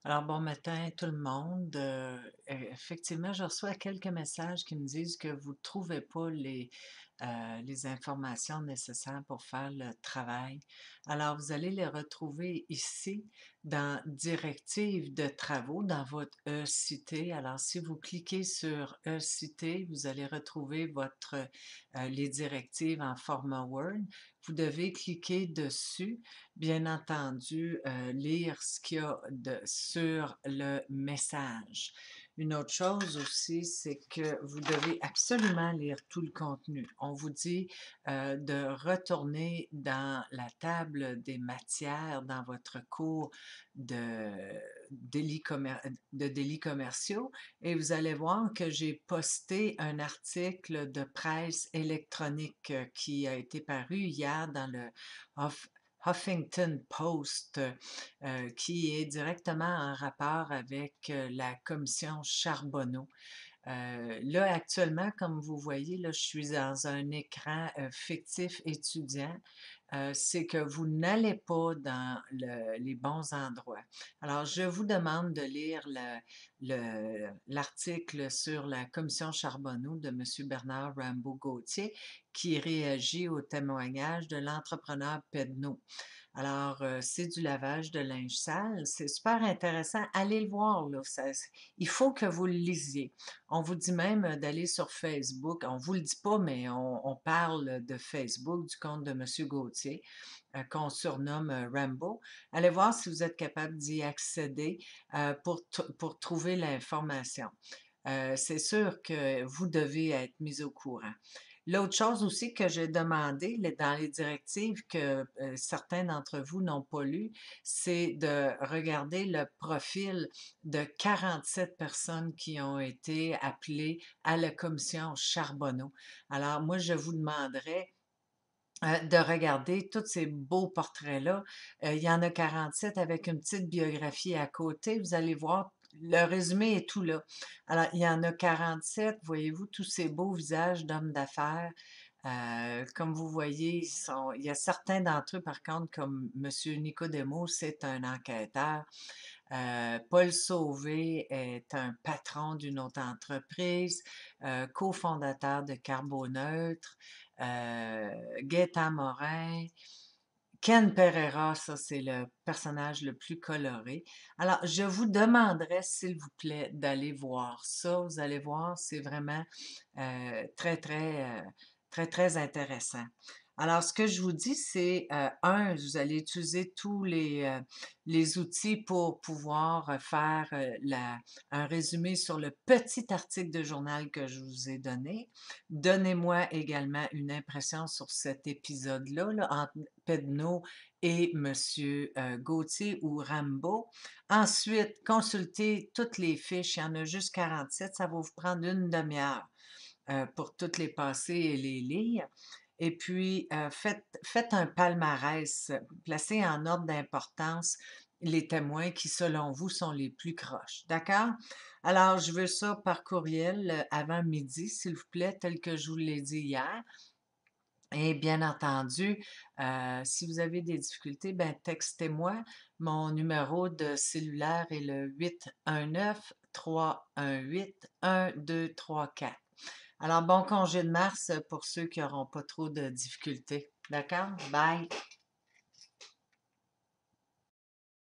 Alors, bon matin tout le monde. Effectivement, je reçois quelques messages qui me disent que vous ne trouvez pas les informations nécessaires pour faire le travail. Alors, vous allez les retrouver ici dans Directives de travaux dans votre E-Cité. Alors, si vous cliquez sur E-Cité, vous allez retrouver les directives en format Word. Vous devez cliquer dessus, bien entendu, lire ce qu'il y a sur le message. Une autre chose aussi, c'est que vous devez absolument lire tout le contenu. On vous dit de retourner dans la table des matières dans votre cours de délits commerciaux et vous allez voir que j'ai posté un article de presse électronique qui a été paru hier dans le Huffington Post, qui est directement en rapport avec la commission Charbonneau. Là, actuellement, comme vous voyez, là, je suis dans un écran fictif étudiant. C'est que vous n'allez pas dans les bons endroits. Alors, je vous demande de lire l'article sur la commission Charbonneau de M. Bernard Rambaud-Gauthier qui réagit au témoignage de l'entrepreneur Pedneau. Alors, c'est du lavage de linge sale. C'est super intéressant. Allez le voir, là. Il faut que vous le lisiez. On vous dit même d'aller sur Facebook. On ne vous le dit pas, mais on parle de Facebook, du compte de M. Gauthier, qu'on surnomme Rambo. Allez voir si vous êtes capable d'y accéder pour trouver l'information. C'est sûr que vous devez être mis au courant. L'autre chose aussi que j'ai demandé dans les directives que certains d'entre vous n'ont pas lu, c'est de regarder le profil de 47 personnes qui ont été appelées à la commission Charbonneau. Alors, moi, je vous demanderais de regarder tous ces beaux portraits-là. Il y en a 47 avec une petite biographie à côté. Vous allez voir, le résumé est tout là. Alors, il y en a 47, voyez-vous, tous ces beaux visages d'hommes d'affaires. Comme vous voyez, il y a certains d'entre eux, par contre, comme M. Nicodemo, c'est un enquêteur. Paul Sauvé est un patron d'une autre entreprise, cofondateur de Carboneutre. Gaétan Morin, Ken Pereira, ça c'est le personnage le plus coloré. Alors, je vous demanderais, s'il vous plaît, d'aller voir ça. Vous allez voir, c'est vraiment très, très intéressant. Alors, ce que je vous dis, c'est, vous allez utiliser tous les outils pour pouvoir faire un résumé sur le petit article de journal que je vous ai donné. Donnez-moi également une impression sur cet épisode-là, là, entre Pedneau et Monsieur Gauthier ou Rambo. Ensuite, consultez toutes les fiches. Il y en a juste 47. Ça va vous prendre une demi-heure pour toutes les passer et les lire. Et puis, faites un palmarès, placez en ordre d'importance les témoins qui, selon vous, sont les plus croches. D'accord? Alors, je veux ça par courriel avant midi, s'il vous plaît, tel que je vous l'ai dit hier. Et bien entendu, si vous avez des difficultés, ben textez-moi. Mon numéro de cellulaire est le 819-318-1234. Alors, bon congé de mars pour ceux qui n'auront pas trop de difficultés. D'accord? Bye!